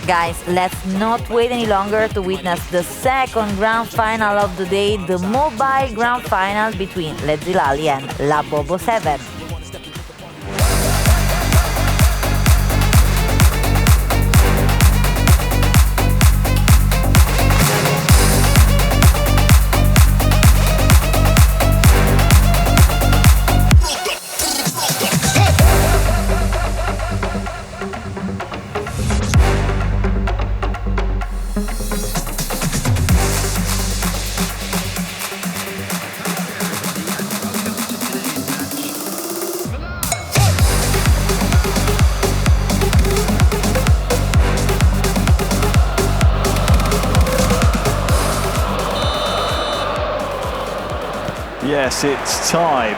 Guys, let's not wait any longer to witness the second grand final of the day, the mobile grand final between Lezilali and La Bobo 7. Yes, it's time.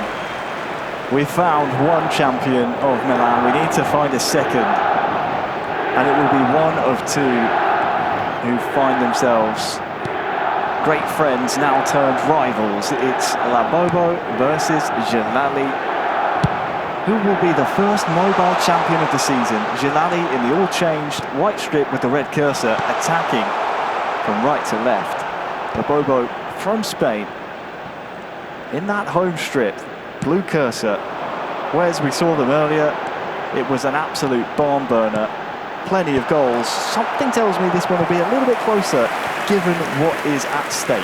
We found one champion of Milan. We need to find a second. And it will be one of two who find themselves great friends, now turned rivals. It's La Bobo versus Gelali. Who will be the first mobile champion of the season? Gelali in the all-changed white strip with the red cursor, attacking from right to left. La Bobo from Spain. In that home strip, blue cursor, whereas we saw them earlier, it was an absolute barn burner. Plenty of goals. Something tells me this one will be a little bit closer, given what is at stake.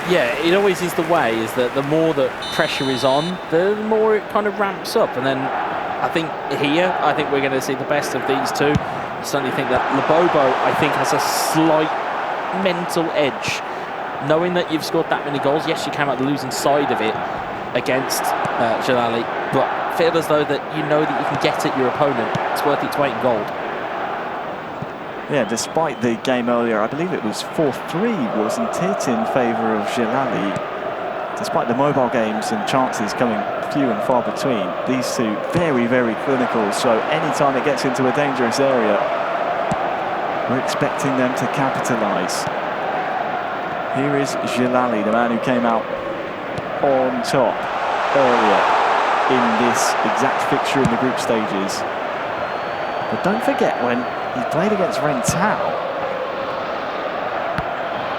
Yeah, it always is the way, is that the more that pressure is on, the more it kind of ramps up. And then I think we're going to see the best of these two. I certainly think that La Bobo, I think, has a slight mental edge. Knowing that you've scored that many goals, yes, you came out the losing side of it against Gelali, but feel as though that you know that you can get at your opponent. It's worth its weight in gold. Yeah, despite the game earlier, I believe it was 4-3, wasn't it, in favour of Gelali. Despite the mobile games and chances coming few and far between, these two very, very clinical, so anytime it gets into a dangerous area, we're expecting them to capitalise. Here is Gelali, the man who came out on top earlier in this exact fixture in the group stages. But don't forget, when he played against Rentao,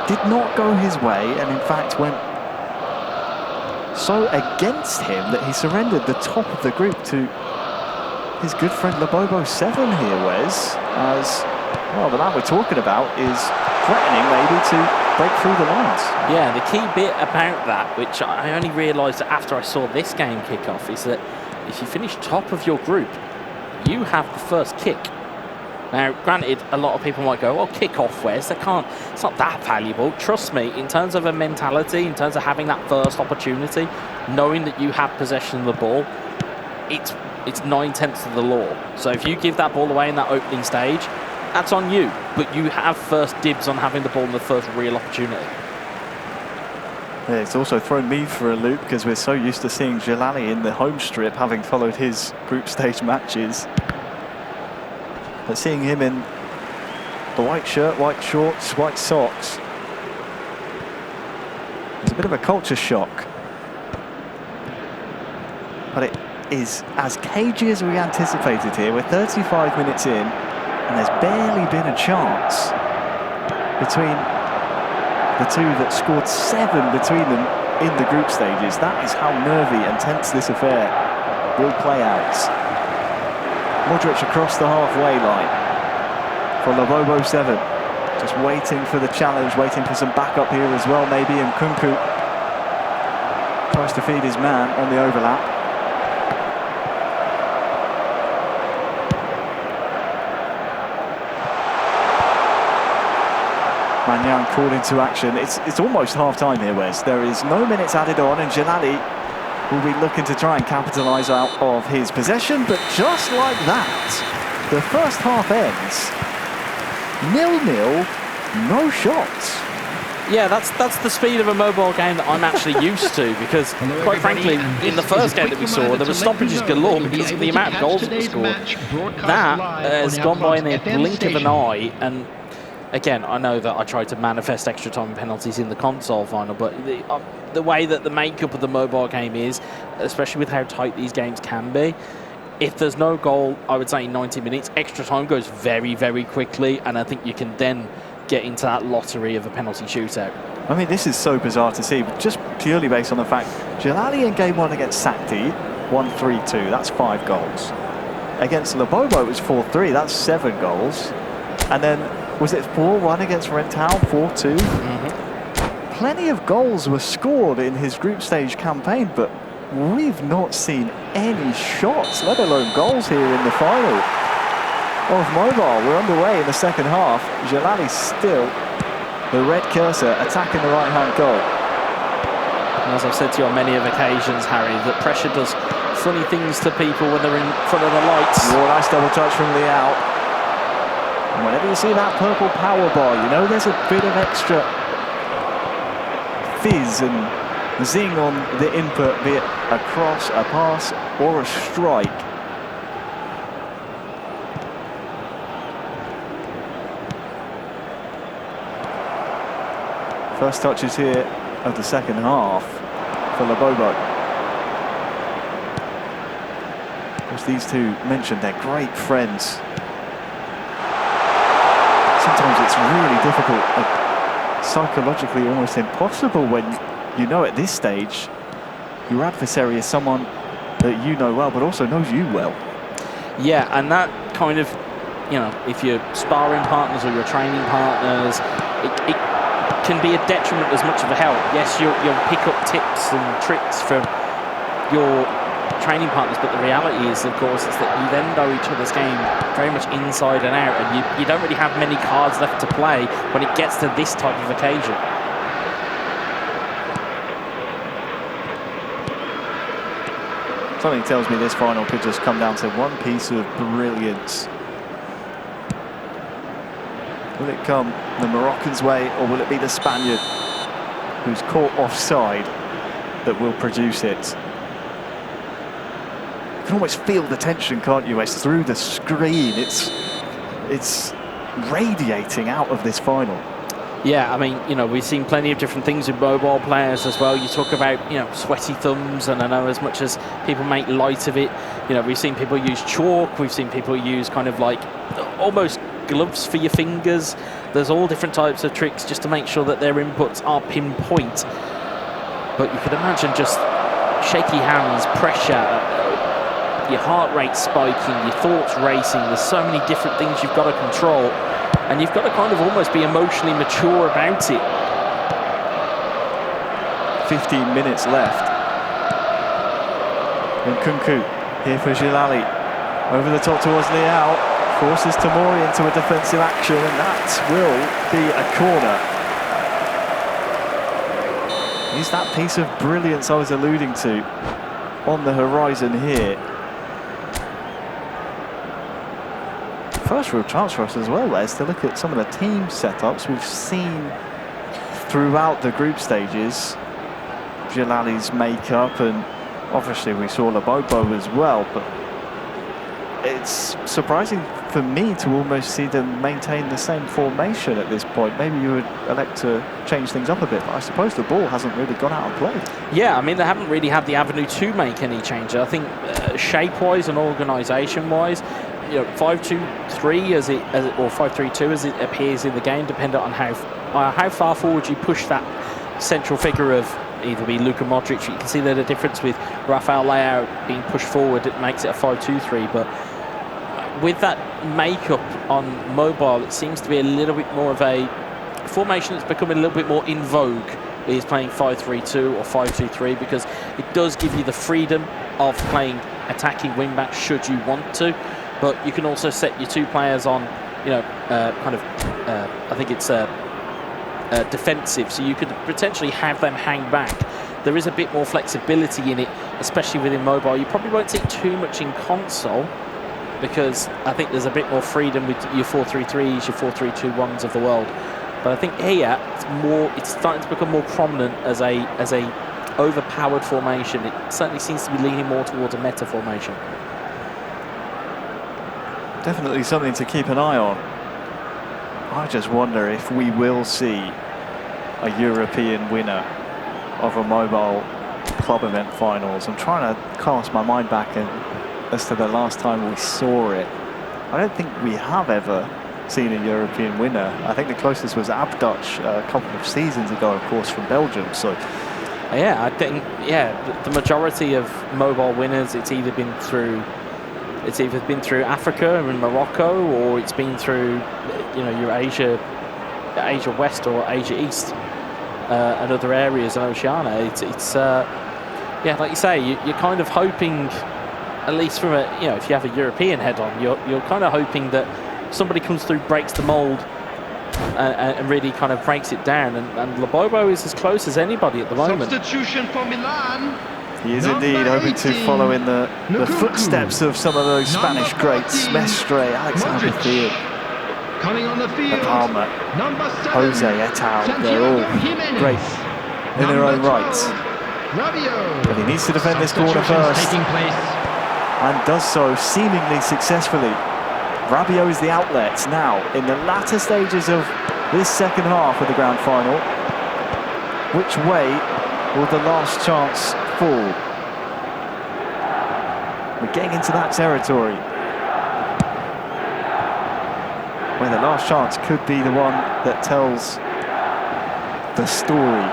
did not go his way, and in fact went so against him that he surrendered the top of the group to his good friend La Bobo 7 here, Wes, as, well, the man we're talking about is threatening maybe to break through the lines. Yeah, the key bit about that, which I only realised after I saw this game kick off, is that if you finish top of your group, you have the first kick. Now, granted, a lot of people might go, "Oh, kick off, Wes, it's not that valuable." Trust me, in terms of a mentality, in terms of having that first opportunity, knowing that you have possession of the ball, it's 9/10 of the law. So if you give that ball away in that opening stage, that's on you, but you have first dibs on having the ball in the first real opportunity. Yeah, it's also thrown me for a loop because we're so used to seeing Gelali in the home strip, having followed his group stage matches. But seeing him in the white shirt, white shorts, white socks, it's a bit of a culture shock. But it is as cagey as we anticipated here. We're 35 minutes in, and there's barely been a chance between the two that scored 7 between them in the group stages. That is how nervy and tense this affair will play out. Modric across the halfway line for La Bobo 7. Just waiting for the challenge, waiting for some backup here as well, maybe. And Kunku tries to feed his man on the overlap. Manyan called into action. It's almost half-time here, Wes. There is no minutes added on, and Gelali will be looking to try and capitalise out of his possession, but just like that, the first half ends 0-0, no shots. Yeah, that's the speed of a mobile game that I'm actually used to, because quite frankly, in the first game that we saw, there were stoppages galore because of the amount of goals that were scored. That has gone by in the blink of an eye, and again, I know that I tried to manifest extra time penalties in the console final, but the way that the makeup of the mobile game is, especially with how tight these games can be, if there's no goal, I would say in 90 minutes, extra time goes very, very quickly, and I think you can then get into that lottery of a penalty shootout. I mean, this is so bizarre to see, but just purely based on the fact Jalali in game 1 against Sakti won 3-2, that's 5 goals. Against Labobo it was 4-3, that's 7 goals. And then, was it 4-1 against Rentau, 4-2? Plenty of goals were scored in his group stage campaign, but we've not seen any shots, let alone goals here in the final of Mobile. We're underway in the second half. Jalali still, the red cursor, attacking the right-hand goal. And as I've said to you on many of occasions, Harry, that pressure does funny things to people when they're in front of the lights. Oh, nice double touch from Leao. And whenever you see that purple power bar, you know there's a bit of extra fizz and zing on the input, be it a cross, a pass, or a strike. First touches here of the second half for Labobo. Of course, these two mentioned they're great friends. Sometimes it's really difficult, psychologically almost impossible when you know at this stage your adversary is someone that you know well but also knows you well. Yeah, and that kind of, you know, if you're sparring partners or you're training partners, it can be a detriment as much of a help. Yes, you'll pick up tips and tricks from your training partners, but the reality is, of course, is that you then know each other's game very much inside and out, and you don't really have many cards left to play when it gets to this type of occasion. Something tells me this final could just come down to one piece of brilliance. Will it come the Moroccan's way, or will it be the Spaniard who's caught offside that will produce it? You can almost feel the tension, can't you? It's through the screen. It's radiating out of this final. Yeah, I mean, you know, we've seen plenty of different things with mobile players as well. You talk about, you know, sweaty thumbs, and I know as much as people make light of it, you know, we've seen people use chalk, we've seen people use kind of like almost gloves for your fingers. There's all different types of tricks just to make sure that their inputs are pinpoint. But you could imagine just shaky hands, pressure, your heart rate spiking, your thoughts racing. There's so many different things you've got to control, and you've got to kind of almost be emotionally mature about it. 15 minutes left. And Kunku here for Jalali. Over the top towards Leao. Forces Tamori into a defensive action, and that will be a corner. Is that piece of brilliance I was alluding to on the horizon here? First real chance for us as well, Les, to look at some of the team setups we've seen throughout the group stages. Jalali's makeup, and obviously we saw Labobo as well, but it's surprising for me to almost see them maintain the same formation at this point. Maybe you would elect to change things up a bit, but I suppose the ball hasn't really gone out of play. Yeah, I mean, they haven't really had the avenue to make any change. I think shape-wise and organisation-wise, you know, 5-2-3 or 5-3-2 as it appears in the game, depending on how far forward you push that central figure of either be Luka Modric. You can see that the difference with Rafael Leao being pushed forward, it makes it a 5-2-3, but with that makeup on mobile, it seems to be a little bit more of a formation that's becoming a little bit more in vogue. Is playing 5-3-2 or 5-2-3, because it does give you the freedom of playing attacking wing back should you want to, but you can also set your two players on, you know, I think it's defensive, so you could potentially have them hang back. There is a bit more flexibility in it, especially within mobile. You probably won't see too much in console, because I think there's a bit more freedom with your 4-3-3s, your 4-3-2-1s of the world. But I think here it's starting to become more prominent as a overpowered formation. It certainly seems to be leaning more towards a meta formation. Definitely something to keep an eye on. I just wonder if we will see a European winner of a mobile club event finals. I'm trying to cast my mind back and as to the last time we saw it. I don't think we have ever seen a European winner. I think the closest was Abduch a couple of seasons ago, of course, from Belgium. So, yeah, I think the majority of mobile winners, it's either been through Africa and Morocco, or it's been through your Asia West or Asia East and other areas in Oceania. It's like you say, you're kind of hoping, at least from if you have a European head on, you're kind of hoping that somebody comes through, breaks the mold, and really kind of breaks it down. And Lobobo is as close as anybody at the moment. Substitution for Milan. He is indeed hoping to follow in the footsteps of some of those Spanish greats. Mestre, Alexander Field, Coming on the field. Palmer, Jose Etal. They're all great in their own rights. But he needs to defend this corner first, and does so seemingly successfully. Rabiot is the outlet now in the latter stages of this second half of the grand final. Which way will the last chance fall? We're getting into that territory where the last chance could be the one that tells the story.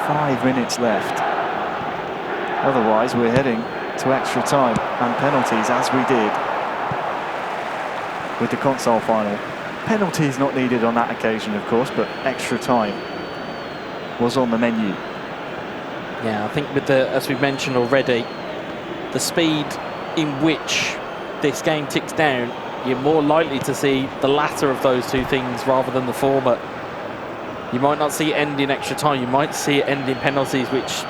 5 minutes left. Otherwise, we're heading to extra time and penalties, as we did with the console final. Penalties not needed on that occasion, of course, but extra time was on the menu. Yeah, I think with as we've mentioned already, the speed in which this game ticks down, you're more likely to see the latter of those two things rather than the former. You might not see it end in extra time, you might see it end in penalties, which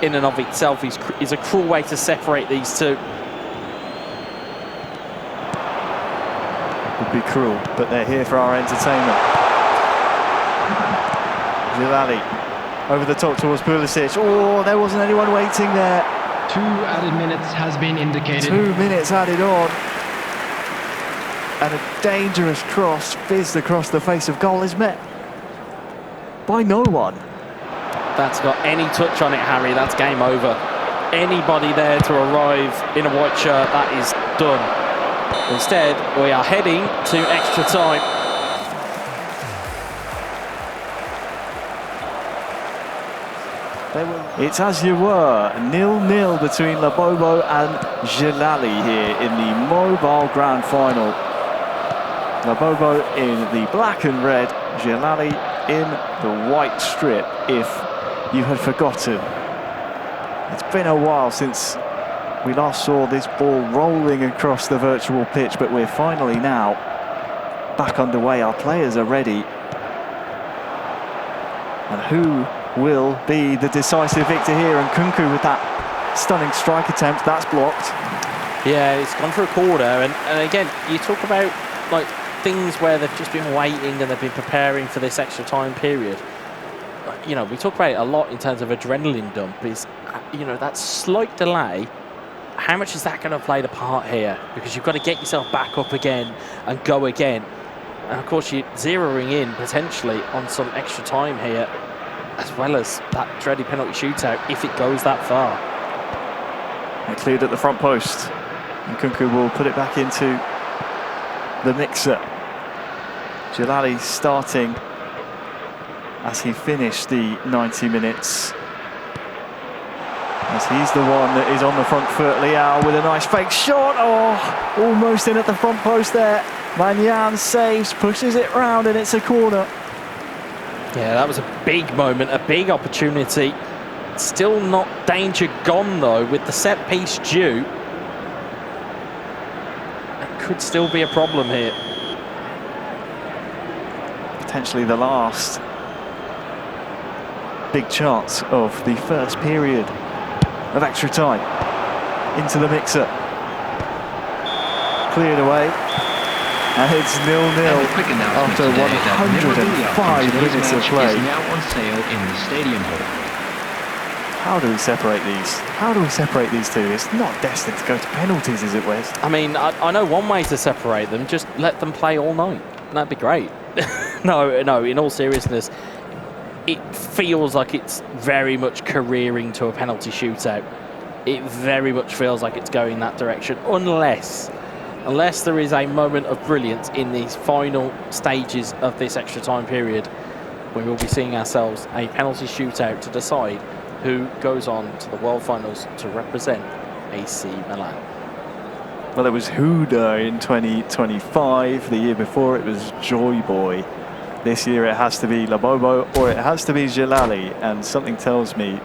in and of itself is a cruel way to separate these two. Would be cruel, but they're here for our entertainment. Zilali over the top towards Pulisic. Oh, there wasn't anyone waiting there. 2 added minutes has been indicated. 2 minutes added on. And a dangerous cross fizzed across the face of goal is met by no one. That's got any touch on it, Harry, that's game over. Anybody there to arrive in a white shirt, that is done. Instead, we are heading to extra time. It's as you were, 0-0 between Lobobo and Jilali here in the mobile grand final. Lobobo in the black and red, Jilali in the white strip, if you had forgotten. It's been a while since we last saw this ball rolling across the virtual pitch, but we're finally now back underway. Our players are ready. And who will be the decisive victor here? And Kunku with that stunning strike attempt, that's blocked. Yeah, it's gone for a corner, and again, you talk about like things where they've just been waiting and they've been preparing for this extra time period. We talk about it a lot in terms of adrenaline dump, is that slight delay, how much is that going to play the part here? Because you've got to get yourself back up again and go again. And of course, you're zeroing in potentially on some extra time here, as well as that dreaded penalty shootout if it goes that far. It cleared at the front post, and Kunku will put it back into the mixer. Jilali starting as he finished the 90 minutes. As he's the one that is on the front foot. Liao with a nice fake shot. Oh, almost in at the front post there. Magnan saves, pushes it round, and it's a corner. Yeah, that was a big moment, a big opportunity. Still not danger gone, though, with the set piece due. It could still be a problem here. Potentially the last big chance of the first period of extra time. Into the mixer. Cleared away. And it's 0-0 after 105 minutes of play. Is now on sale in the stadium hall. How do we separate these? How do we separate these two? It's not destined to go to penalties, is it, Wes? I mean, I know one way to separate them. Just let them play all night. That'd be great. No, in all seriousness, it feels like it's very much careering to a penalty shootout. It very much feels like it's going that direction, unless there is a moment of brilliance in these final stages of this extra time period. We will be seeing ourselves a penalty shootout to decide who goes on to the World Finals to represent AC Milan. Well, it was Huda in 2025. The year before it was Joy Boy. This year it has to be Labobo or it has to be Jalali. And something tells me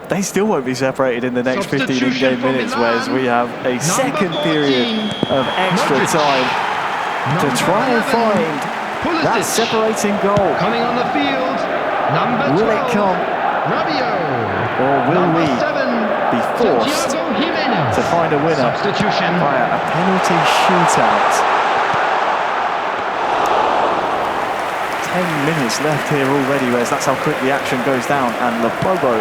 they still won't be separated in the next 15 in-game minutes, whereas we have a second period of extra time to try and find that separating goal. Coming on the field, number 12. Will it come? Rabiot. Or will we 7, be forced to find a winner substitution via a penalty shootout? 10 minutes left here already, whereas that's how quick the action goes down, and Labobo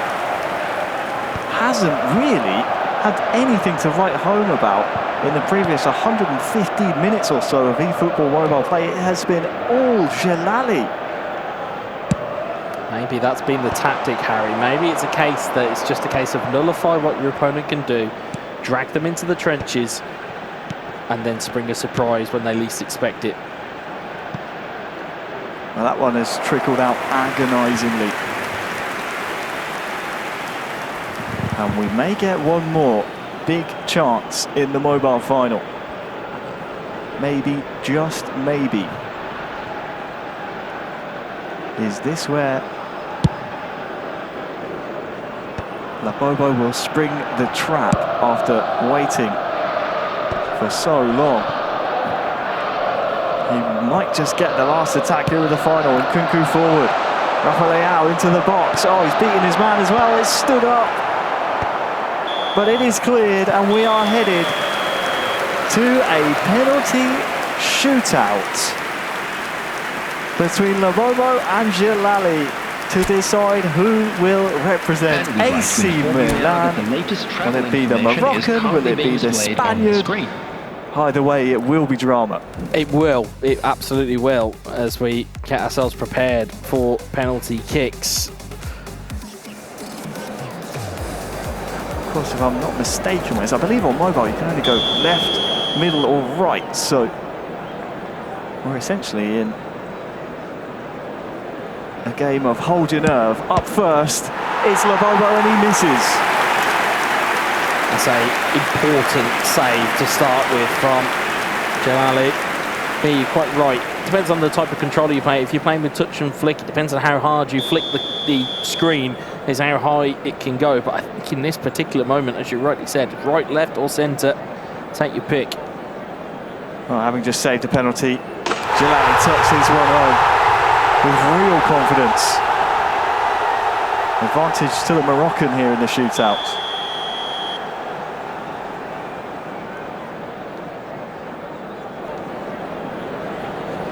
hasn't really had anything to write home about in the previous 115 minutes or so of eFootball mobile play. It has been all Jalali. Maybe that's been the tactic, Harry. Maybe it's a case that it's just a case of nullify what your opponent can do, drag them into the trenches, and then spring a surprise when they least expect it. Well, that one has trickled out agonisingly. And we may get one more big chance in the mobile final. Maybe, just maybe. Is this where Labobo will spring the trap after waiting for so long? He might just get the last attack here of the final, and Kunku forward. Rafael into the box. Oh, he's beaten his man as well. It's stood up. But it is cleared, and we are headed to a penalty shootout between Labobo and Jalali to decide who will represent AC Milan. Will it be the Moroccan? Will it be the Spaniard? Either way, it will be drama. It will. It absolutely will, as we get ourselves prepared for penalty kicks. Of course, if I'm not mistaken, whereas I believe on mobile you can only go left, middle or right, so we're essentially in a game of hold your nerve. Up first, it's Labobo and he misses. That's an important save to start with from Jalali. Yeah, you're quite right. Depends on the type of controller you play. If you're playing with touch and flick, it depends on how hard you flick the screen, is how high it can go. But I think in this particular moment, as you rightly said, right, left or centre, take your pick. Well, having just saved a penalty, Jalali tucks his one home with real confidence. Advantage to the Moroccan here in the shootout.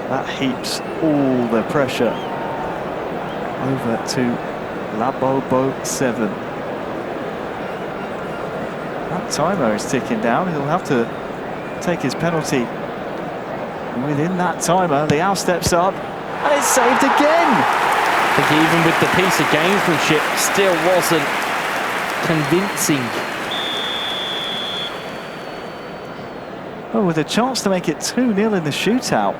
That heaps all the pressure over to Labobo 7. That timer is ticking down. He'll have to take his penalty within that timer. Leao steps up and it's saved again. I think even with the piece of gamesmanship, still wasn't convincing. Oh, with a chance to make it 2-0 in the shootout.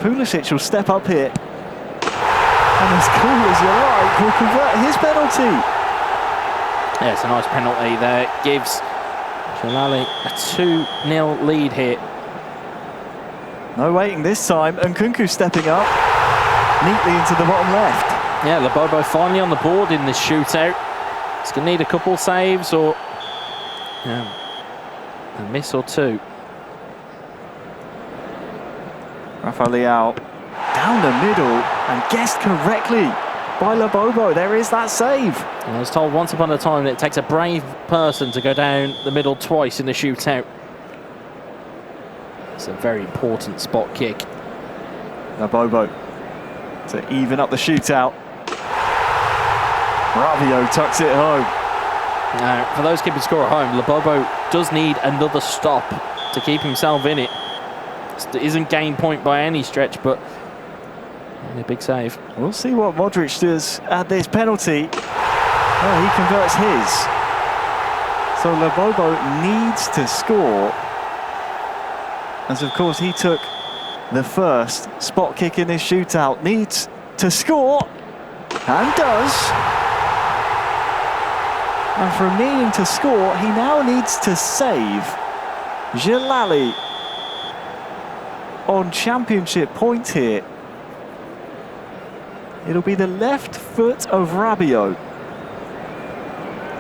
Pulisic will step up here, and as cool as you like, will convert his penalty. Yeah, it's a nice penalty there. It gives Jalali a 2-0 lead here. No waiting this time, and Kunku stepping up neatly into the bottom left. Yeah, Labobo finally on the board in this shootout. He's going to need a couple saves or a miss or two. Rafael Leao down the middle and guessed correctly by Labobo. There is that save. And I was told once upon a time that it takes a brave person to go down the middle twice in the shootout. It's a very important spot kick. Labobo to even up the shootout. Rabiot tucks it home. Now, for those keeping score at home, Labobo does need another stop to keep himself in it. It isn't game point by any stretch, but A big save. We'll see what Modric does at this penalty. Oh, he converts his. So Labobo needs to score. As of course he took the first spot kick in this shootout. Needs to score. And does. And from needing to score, he now needs to save. Jalali on championship point here. It'll be the left foot of Rabiot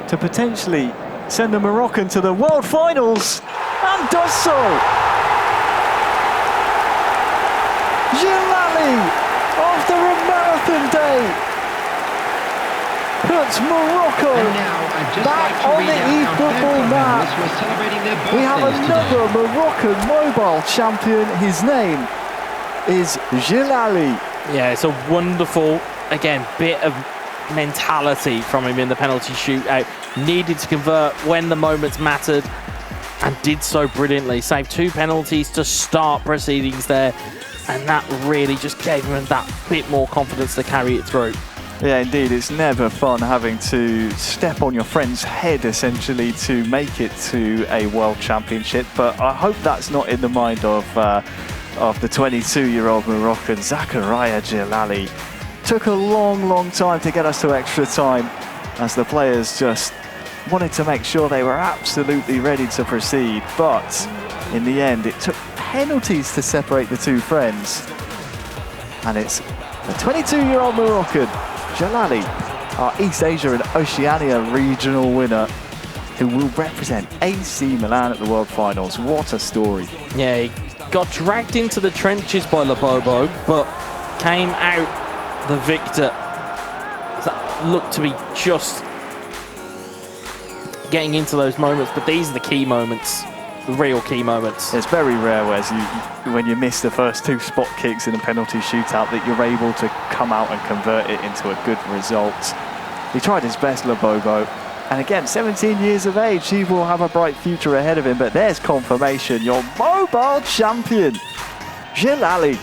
to potentially send the Moroccan to the World Finals, and does so. Jalali, after a marathon day, puts Morocco back on the eFootball map. We have another Moroccan mobile champion. His name is Jalali. Yeah, it's a wonderful, again, bit of mentality from him in the penalty shootout. Needed to convert when the moments mattered and did so brilliantly. Saved 2 penalties to start proceedings there, and that really just gave him that bit more confidence to carry it through. Yeah, indeed, it's never fun having to step on your friend's head, essentially, to make it to a World Championship, but I hope that's not in the mind of the 22-year-old Moroccan, Zakaria Jalali. Took a long time to get us to extra time, as the players just wanted to make sure they were absolutely ready to proceed, but in the end, it took penalties to separate the two friends. And it's the 22-year-old Moroccan, Jalali, our East Asia and Oceania regional winner, who will represent AC Milan at the World Finals. What a story. Yeah, he got dragged into the trenches by Labobo, but came out the victor. That looked to be just getting into those moments, but these are the key moments, the real key moments. It's very rare, Wes, when you miss the first 2 spot kicks in a penalty shootout, that you're able to come out and convert it into a good result. He tried his best, Labobo, and again, 17 years of age, he will have a bright future ahead of him, but there's confirmation. Your mobile champion, Jalali.